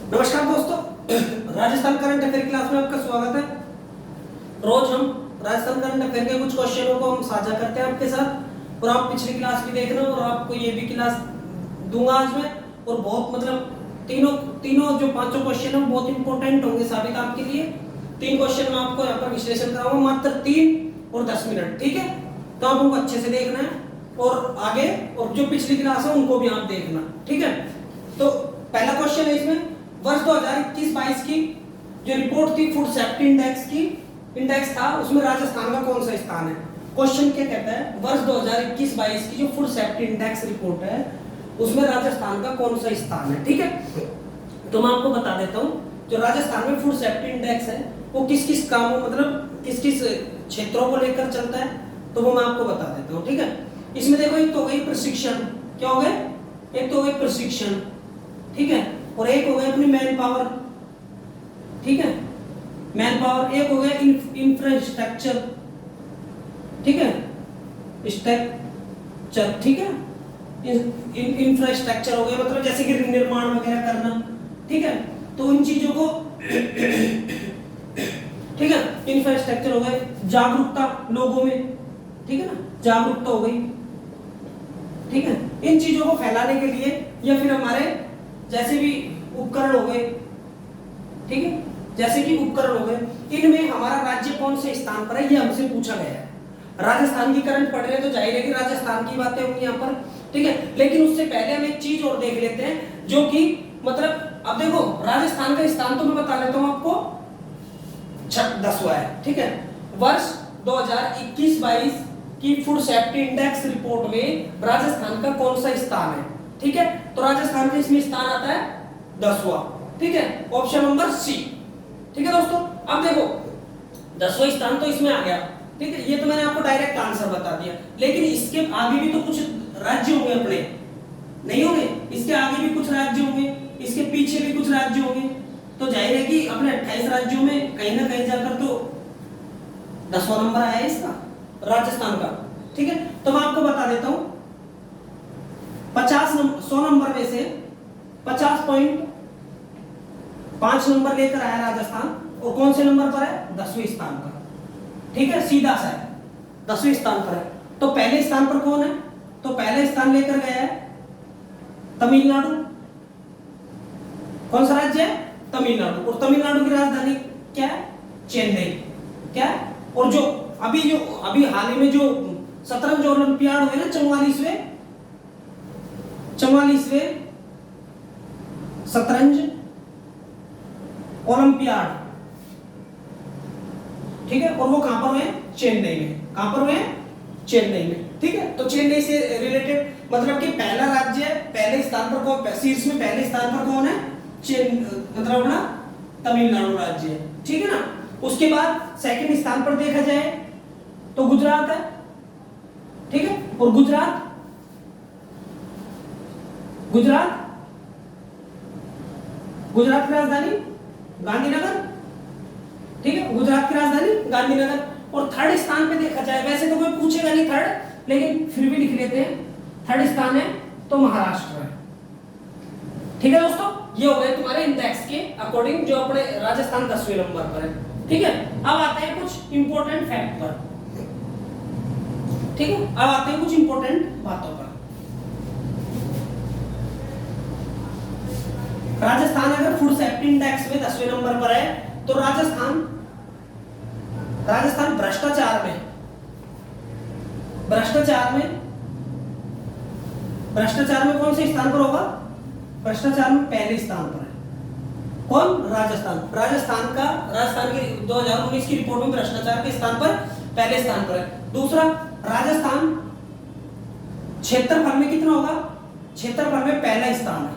नमस्कार दोस्तों, Rajasthan current affair class में आपका स्वागत है। रोज हम राजस्थान करंट अफेयर के कुछ क्वेश्चनों को हम साझा करते हैं आपके साथ, और आप पिछली क्लास भी देखना और आपको ये भी क्लास दूंगा आज मैं। और बहुत तीनों जो पांचों क्वेश्चन है बहुत इंपॉर्टेंट होंगे साबित आपके लिए। 3 क्वेश्चन मैं आपको यहाँ पर विश्लेषण कराऊंगा, मात्र 3 और 10 मिनट, ठीक है। तो आप उनको अच्छे से देखना है और आगे और जो पिछली क्लास है उनको भी आप देखना, ठीक है। तो पहला क्वेश्चन है इसमें, वर्ष 2021-22 की जो रिपोर्ट थी फूड सेफ्टी इंडेक्स था, उसमें राजस्थान का कौन सा स्थान है। क्वेश्चन क्या कहता है, वर्ष 2021-22 की जो फूड सेफ्टी इंडेक्स रिपोर्ट है उसमें राजस्थान का कौन सा स्थान है, ठीक है। तो मैं आपको बता देता हूँ, जो राजस्थान में फूड सेफ्टी इंडेक्स है वो किस किस कामों मतलब किस किस क्षेत्रों को लेकर चलता है, तो वो मैं आपको बता देता हूँ, ठीक है। इसमें देखो, एक तो हो गई प्रशिक्षण, क्या हो गए, एक तो हो गई प्रशिक्षण, ठीक है, और एक हो गया अपनी मैन पावर, ठीक है, मैन पावर। एक हो गया इंफ्रास्ट्रक्चर, ठीक है, स्ट्रक्चर, ठीक है, इंफ्रास्ट्रक्चर हो गया मतलब जैसे कि निर्माण वगैरह करना, ठीक है। तो उन चीजों को ठीक है, इंफ्रास्ट्रक्चर हो गए, जागरूकता लोगों में, ठीक है ना, जागरूकता हो गई, ठीक है। इन चीजों को फैलाने के लिए या फिर हमारे जैसे भी उपकरण हो गए, ठीक है, जैसे कि उपकरण हो गए, इनमें हमारा राज्य कौन से स्थान पर है ये हमसे पूछा गया है। राजस्थान की करंट पढ़ रहे हैं तो जाहिर है कि राजस्थान की बातें होंगी यहाँ पर, ठीक है। लेकिन उससे पहले हम एक चीज और देख लेते हैं, जो कि मतलब अब देखो राजस्थान का स्थान तो मैं बता लेता हूँ आपको, 10वां है, ठीक है। वर्ष 2021-22 की फूड सेफ्टी इंडेक्स रिपोर्ट में राजस्थान का कौन सा स्थान है, ठीक है। तो राजस्थान का इसमें स्थान आता है 10वां, ठीक है, ऑप्शन नंबर सी, ठीक है दोस्तों। अब देखो 10वां स्थान तो इसमें आ गया, ठीक है, ये तो मैंने आपको डायरेक्ट आंसर बता दिया, लेकिन इसके आगे भी तो कुछ राज्य होंगे अपने, नहीं होंगे, इसके आगे भी कुछ राज्य होंगे, इसके पीछे भी कुछ राज्य होंगे, तो जाहिर है कि अपने 28 राज्यों में कहीं ना कहीं जाकर तो 10वां नंबर आया है इसका, राजस्थान का, ठीक है। तो मैं आपको बता देता हूं, 100 नंबर में से 50.5 नंबर लेकर आया राजस्थान, और कौन से नंबर पर है, 10वें स्थान पर, ठीक है, सीधा सा है, 10वें स्थान पर है। तो पहले स्थान पर कौन है, तो पहले स्थान लेकर गया है तमिलनाडु। कौन सा राज्य है, तमिलनाडु, और तमिलनाडु की राजधानी क्या है, चेन्नई, क्या है। और जो अभी हाल ही में जो शतरंज ओलंपियाड हुए ना, 44वें शतरंज ओलंपियाड, ठीक है, और वो कहां पर हुए, चेन्नई में, कहां पर हुए, चेन्नई में, ठीक है। तो चेन्नई से रिलेटेड मतलब कि पहला राज्य पहले स्थान पर कौन, शीर्ष में पहले स्थान पर कौन है, मतलब अपना तमिलनाडु राज्य है, ठीक है ना। उसके बाद सेकंड स्थान पर देखा जाए तो गुजरात है, ठीक है, और गुजरात की राजधानी गांधीनगर, ठीक है, गुजरात की राजधानी गांधीनगर। और थर्ड स्थान पे देखा जाए, वैसे तो कोई पूछेगा नहीं थर्ड, लेकिन फिर भी लिख लेते हैं, थर्ड स्थान है तो महाराष्ट्र है, ठीक है दोस्तों। ये हो गए तुम्हारे इंडेक्स के अकॉर्डिंग, जो अपने राजस्थान 10वें नंबर पर है, ठीक है। अब आते हैं कुछ इंपॉर्टेंट फैक्ट पर, ठीक है, अब आते हैं कुछ इंपॉर्टेंट बातों पर। राजस्थान अगर फूड सेफ्टी इंडेक्स में 10वें नंबर पर है, तो राजस्थान भ्रष्टाचार में कौन से स्थान पर होगा, भ्रष्टाचार में पहले स्थान पर है। कौन, राजस्थान की 2019 की रिपोर्ट में भ्रष्टाचार के स्थान पर पहले स्थान पर है। दूसरा, राजस्थान क्षेत्रफल में कितना होगा, क्षेत्रफल में पहला स्थान है,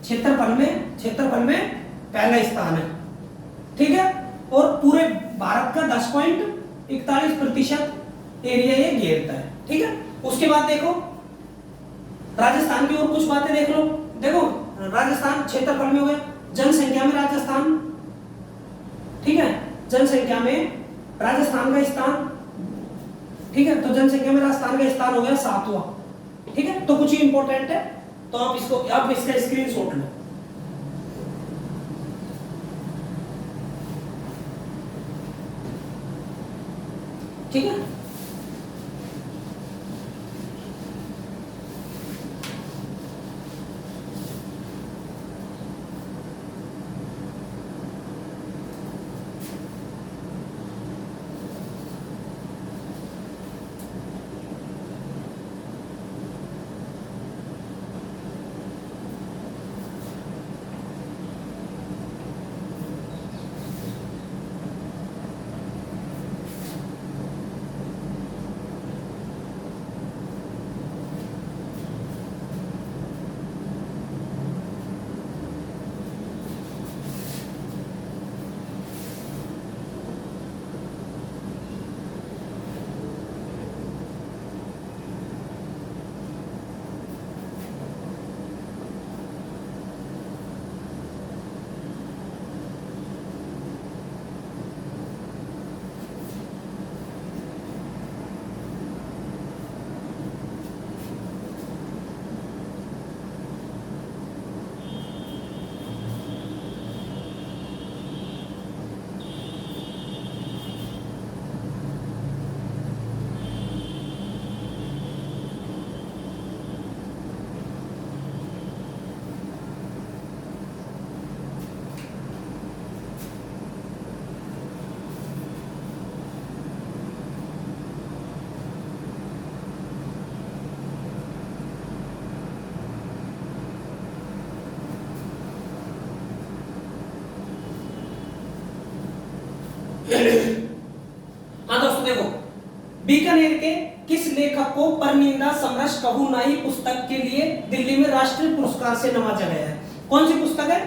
क्षेत्रफल में पहला स्थान है, ठीक है। और पूरे भारत का 10.41% एरिया ये घेरता है, ठीक है। उसके बाद देखो राजस्थान की और कुछ बातें देख लो। देखो राजस्थान क्षेत्रफल में हो गया, जनसंख्या में राजस्थान, ठीक है, जनसंख्या में राजस्थान का स्थान, ठीक है, तो जनसंख्या में राजस्थान का स्थान हो गया 7वां, ठीक है। तो कुछ ही इंपॉर्टेंट है, तो आप इसका स्क्रीनशॉट लो। ठीक है। हाँ दोस्तों देखो, बीकानेर के किस लेखक को परनिंदा समरस कहू नाई पुस्तक के लिए दिल्ली में राष्ट्रीय पुरस्कार से नवाजा गया है? कौन सी पुस्तक है?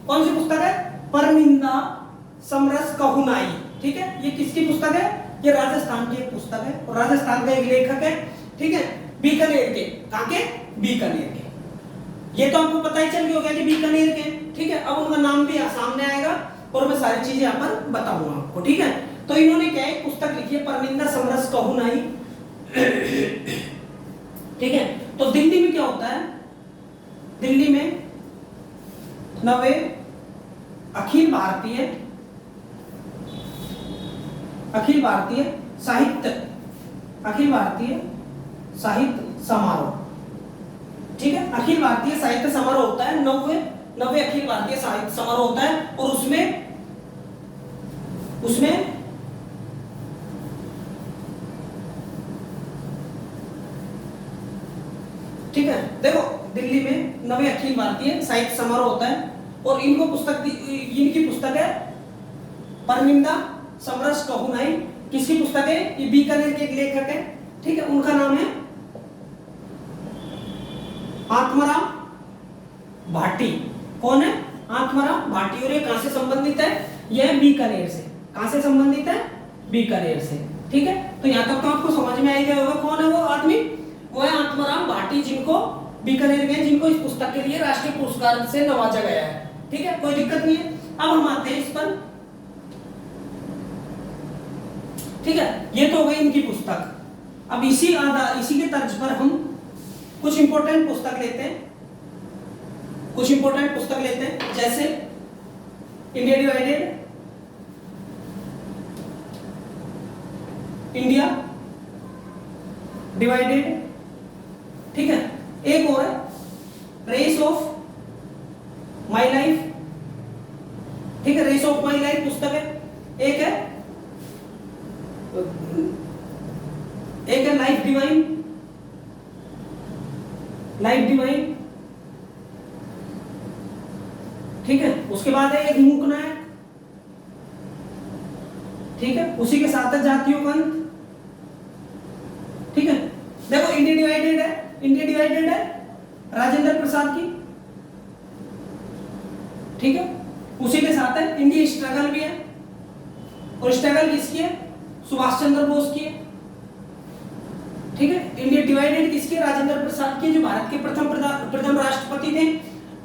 कौन सी पुस्तक है? परनिंदा समरस कहू नाई। ठीक है, ये किसकी पुस्तक है? ये राजस्थान की एक पुस्तक है और राजस्थान का एक लेखक है। ठीक है, बीकानेर के, कहां के? बीकानेर के। ये तो आपको पता ही चल गया होगा कि बीकानेर के। ठीक है, अब उनका नाम भी सामने आएगा और मैं सारी चीजें यहाँ पर बताऊंगा आपको। ठीक है, तो इन्होंने क्या एक पुस्तक लिखी है, परनिंदा समरस कहू नाई। ठीक है, तो दिल्ली में क्या होता है? दिल्ली में नवे अखिल भारतीय साहित्य समारोह। ठीक है, अखिल भारतीय साहित्य समारोह होता है, नवे अखिल भारतीय साहित्य समारोह होता है और उसमें ठीक है, देखो दिल्ली में नवे अखिल भारतीय साहित्य समारोह होता है और इनकी पुस्तक है परनिंदा समरस कहू नाई। किसकी पुस्तक है? ये बीकानेर के एक लेखक है। ठीक है, उनका नाम है आत्माराम भाटी। कौन है? आत्माराम भाटी। और ये कहां से संबंधित है? यह बीकानेर से। कहां से संबंधित है? बीकानेर से। ठीक है, तो यहां तक तो आपको समझ में आ गया होगा कौन है वो आदमी। वो है आत्माराम भाटी, जिनको बीकानेर में, जिनको इस पुस्तक के लिए राष्ट्रीय पुरस्कार से नवाजा गया है। ठीक है, कोई दिक्कत नहीं है। अब हम आते हैं इस पर। ठीक है, ये तो हो गई इनकी पुस्तक। अब इसी के तर्ज पर हम कुछ इंपॉर्टेंट पुस्तक लेते हैं, जैसे इंडिया डिवाइडेड। ठीक है, एक और है रेस ऑफ माई लाइफ। ठीक है, रेस ऑफ माई लाइफ पुस्तक है। एक है लाइफ डिवाइन। ठीक है, उसके बाद है एक मूक नायक। ठीक है, उसी के साथ है जातियों का अंत। ठीक है, देखो इंडिया डिवाइडेड है राजेंद्र प्रसाद की। ठीक है, उसी के साथ है इंडिया स्ट्रगल भी है, और स्ट्रगल किसकी है? सुभाष चंद्र बोस की है। ठीक है, इंडिया डिवाइडेड किसकी? राजेंद्र प्रसाद की, जो भारत के प्रथम राष्ट्रपति थे,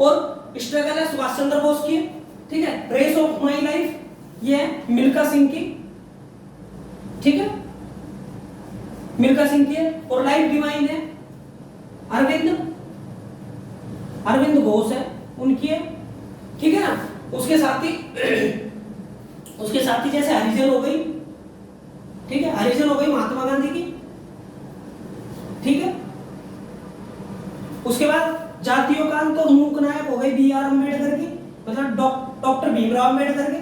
और स्ट्रगल है सुभाष चंद्र बोस की। ठीक है, रेस ऑफ माई लाइफ ये है मिल्खा सिंह की। ठीक है, मिल्खा सिंह की है। और लाइफ डिवाइन है अरविंद घोष है, उनकी है। ठीक है ना, उसके साथ ही जैसे हरिजन हो गई, ठीक है, हरिजन हो गई महात्मा गांधी की, ठीक है। उसके बाद जातियों का अंत और मूक नायक हो गई B.R. अम्बेडकर की, मतलब डॉक्टर भीमराव अम्बेडकर के,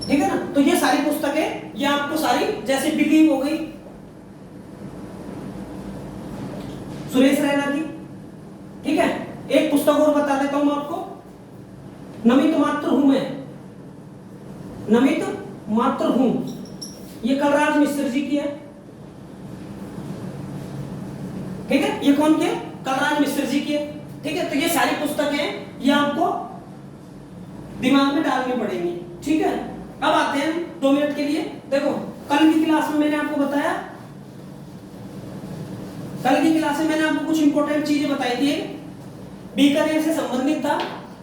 ठीक है ना। तो ये सारी पुस्तकें ये आपको सारी, जैसे बिलीव हो गई सुरेश रैना की, ठीक है। एक पुस्तक और बता देता हूं मैं आपको, नमित मात्र हूं मैं, नमित मात्र हूं, ये कलराज मिश्र जी की है, ठीक है। ये कौन की है? कलराज मिश्र जी की है, ठीक है। तो ये सारी पुस्तकें ये आपको दिमाग में डालनी पड़ेंगी, ठीक है। अब आते हैं 2 मिनट के लिए। देखो कल की क्लास में मैंने आपको बताया, कल की क्लास में मैंने आपको कुछ इंपॉर्टेंट चीजें बताई थी, बीकानेर से संबंधित था,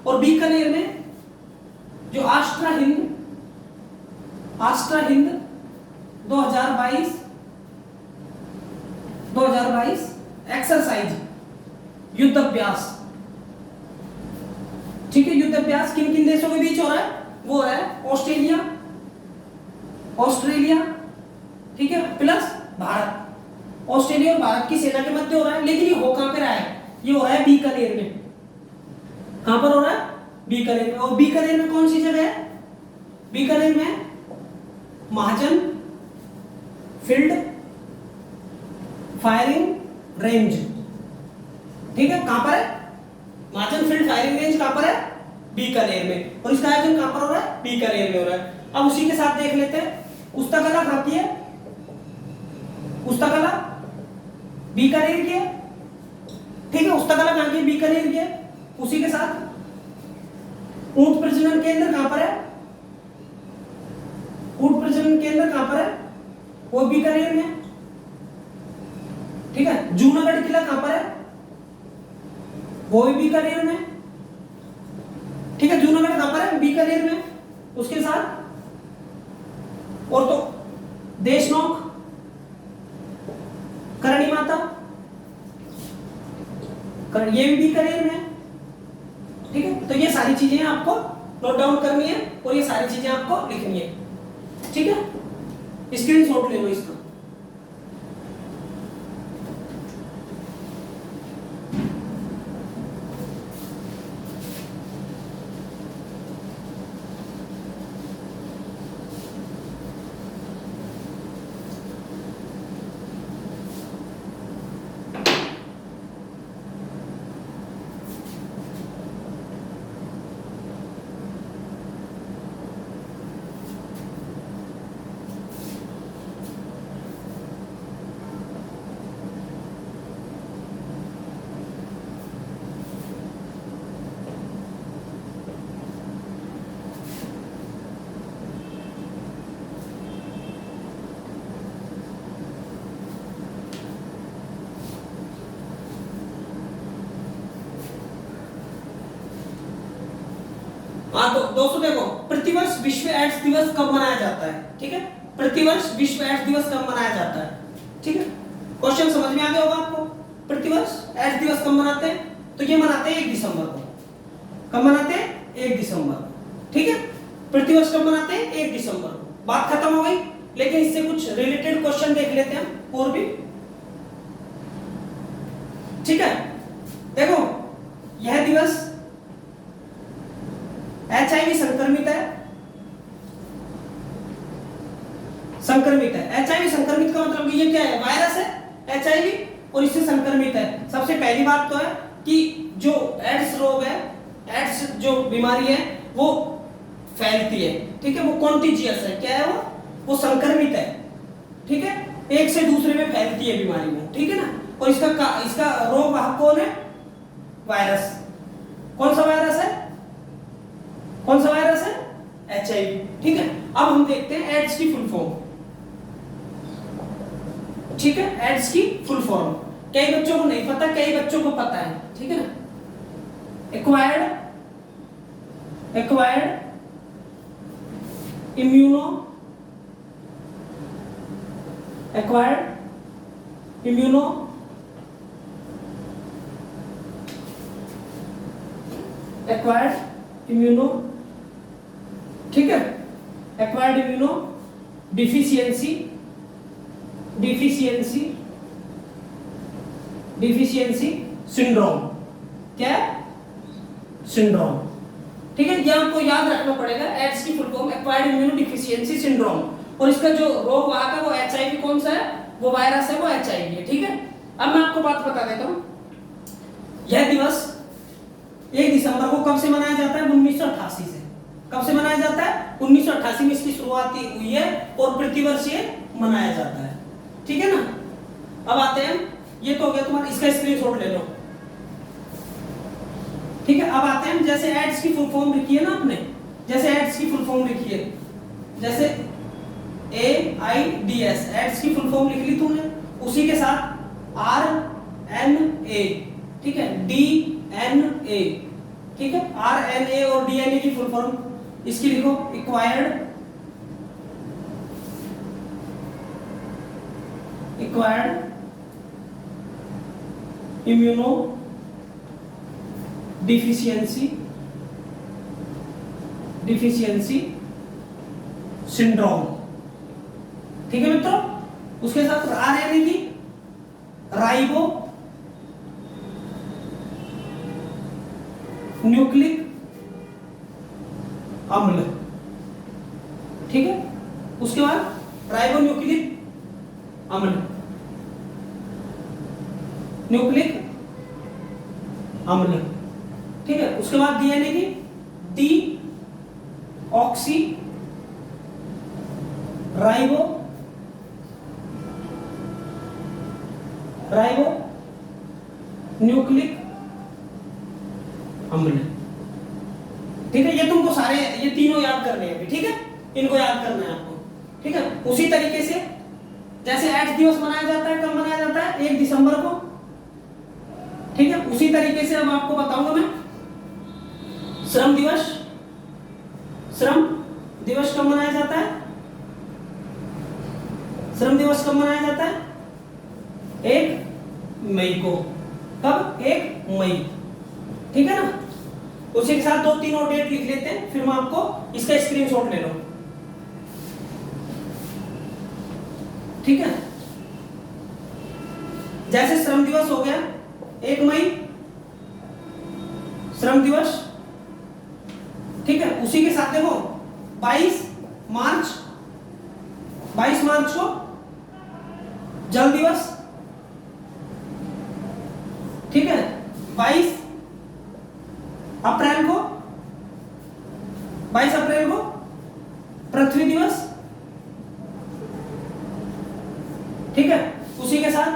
और बीकानेर में जो आष्ट्रा हिंद 2022 एक्सरसाइज युद्ध अभ्यास, ठीक है। युद्ध अभ्यास किन किन देशों के बीच हो रहा है? वो है ऑस्ट्रेलिया, ठीक है, प्लस भारत। ऑस्ट्रेलिया और भारत की सेना के मध्य हो रहा है, लेकिन ये हो कहां पे रहा है? ये हो रहा है बीकानेर में। कहां पर हो रहा है? बीकानेर में। और बीकानेर में कौन सी जगह है? बीकानेर में महाजन फील्ड फायरिंग रेंज, ठीक है। कहां पर है? महाजन फील्ड फायरिंग रेंज कहां पर है? बीकानेर में। और इसका आयोजन कहां पर हो रहा है? बीकानेर में हो रहा है। अब उसी के साथ देख लेते हैं पुस्तकालय कहां की है? पुस्तकालय बीकानेर की है, ठीक है। पुस्तकालय कहां की है? बीकानेर की है। उसी के साथ ऊंट प्रजनन केंद्र कहां पर है? ऊंट प्रजनन केंद्र कहां पर है? वो बीकानेर में, ठीक है। जूनागढ़ किला कहां पर है? वो भी बीकानेर में, ठीक है। जूनागढ़ कहां पर है? बीकानेर में। उसके साथ और तो देशनोक, करणी माता, ये भी बीकानेर में, ठीक है। तो ये सारी चीजें आपको नोट डाउन करनी है और ये सारी चीजें आपको लिखनी है, ठीक है। स्क्रीनशॉट ले लो इसका। हाँ तो दोस्तों देखो, प्रतिवर्ष विश्व एड्स दिवस कब मनाया जाता है? ठीक है, प्रतिवर्ष विश्व एड्स दिवस कब मनाया जाता है? ठीक है, क्वेश्चन समझ में आ गया होगा आपको। प्रतिवर्ष एड्स दिवस कब मनाते हैं? तो ये मनाते हैं 1 दिसंबर को। कब मनाते हैं? 1 दिसंबर। ठीक है, प्रतिवर्ष कब मनाते हैं? 1 दिसंबर को। बात खत्म हो गई, लेकिन इससे कुछ रिलेटेड क्वेश्चन देख लेते हैं और भी। ठीक है, देखो यह दिवस HIV संक्रमित है, संक्रमित है। HIV संक्रमित का मतलब ये क्या है? वायरस है HIV और इससे संक्रमित है। सबसे पहली बात तो है कि जो एड्स रोग है, एड्स जो बीमारी है वो फैलती है। ठीक है, वो कॉन्टिजियस है। क्या है वो संक्रमित है। ठीक है, एक से दूसरे में फैलती है बीमारी वो। ठीक है ना, और इसका रोग वाहक कौन है? वायरस। कौन सा वायरस है? कौन सा वायरस है? HIV। ठीक है, अब हम देखते हैं एड्स की फुल फॉर्म। ठीक है, एड्स की फुल फॉर्म कई बच्चों को नहीं पता, कई बच्चों को पता है। ठीक है ना, एक्वायर्ड इम्यूनो ठीक है, acquired immuno deficiency deficiency deficiency syndrome. क्या है? सिंड्रोम। ठीक है, ये आपको याद रखना पड़ेगा। एड्स की full form acquired immuno deficiency syndrome, और इसका जो रोग वाहक है वो एचआईवी कौन सा है? वो वायरस है, वो एचआईवी है। ठीक है, अब मैं आपको बात बता देता हूं। यह दिवस 1 दिसंबर को कब से मनाया जाता है? 1988 से। कब से मनाया जाता है? 1988 में इसकी शुरुआत हुई है और प्रतिवर्ष ये मनाया जाता है। ठीक है ना। अब आते हैं, ये तो हो गया तुम्हारा, इसका स्क्रीनशॉट ले लो। ठीक है, अब आते हैं, जैसे एड्स की फुल फॉर्म लिखी है ना आपने, जैसे एड्स की फुल फॉर्म लिखी है, जैसे AIDS, एड्स की फुल फॉर्म लिख ली तुमने, उसी के साथ RNA, ठीक है, DNA, ठीक है, RNA और DNA की फुल फॉर्म इसकी लिखो, एक्वायर्ड इम्यूनो डिफिशियंसी सिंड्रोम। ठीक है मित्रों, उसके साथ RNA की राइबो न्यूक्लिक अम्ल। ठीक है, उसके बाद राइबो न्यूक्लिक अम्ल, न्यूक्लिक अम्ल। ठीक है, उसके बाद डीएनए की डी ऑक्सी राइबो न्यूक्लिक अम्ल। ठीक है, ये तुमको सारे ये तीनों याद करने हैं अभी। ठीक है, इनको याद करना है आपको। ठीक है, उसी तरीके से जैसे एड्स दिवस मनाया जाता है, कब मनाया जाता है? 1 दिसंबर को। ठीक है, उसी तरीके से अब आपको बताऊंगा मैं श्रम दिवस कब मनाया जाता है? श्रम दिवस कब मनाया जाता है? 1 मई को। कब? 1 मई। ठीक है ना। उसी के साथ 2-3 और डेट लिख लेते हैं, फिर मैं आपको इसका स्क्रीनशॉट ले लो। ठीक है, जैसे श्रम दिवस हो गया 1 मई श्रम दिवस। ठीक है, उसी के साथ देखो 22 मार्च को जल दिवस। ठीक है, 22 अप्रैल को पृथ्वी दिवस। ठीक है, उसी के साथ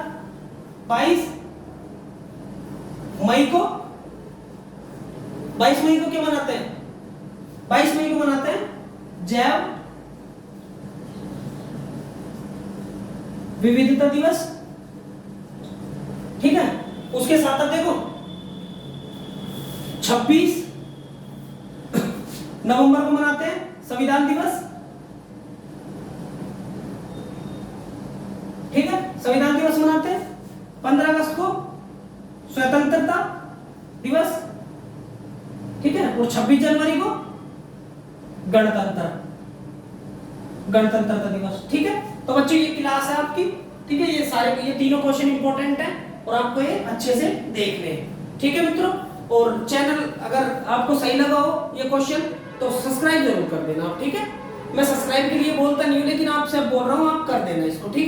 22 मई को, 22 मई को क्या मनाते हैं? 22 मई को मनाते हैं जैव विविधता दिवस। ठीक है, उसके साथ अब देखो 26 नवंबर को मनाते हैं संविधान दिवस। ठीक है, संविधान दिवस मनाते हैं। 15 अगस्त को स्वतंत्रता दिवस। ठीक है, और 26 जनवरी को गणतंत्रता दिवस। ठीक है, तो बच्चों ये क्लास है आपकी। ठीक है, ये तीनों क्वेश्चन इंपॉर्टेंट हैं और आपको ये अच्छे से देखने हैं। ठीक है मित्रों, और चैनल अगर आपको सही लगा हो ये क्वेश्चन तो सब्सक्राइब जरूर कर देना आप। ठीक है, मैं सब्सक्राइब के लिए बोलता नहीं हूं, लेकिन आपसे बोल रहा हूं आप कर देना इसको। ठीक है।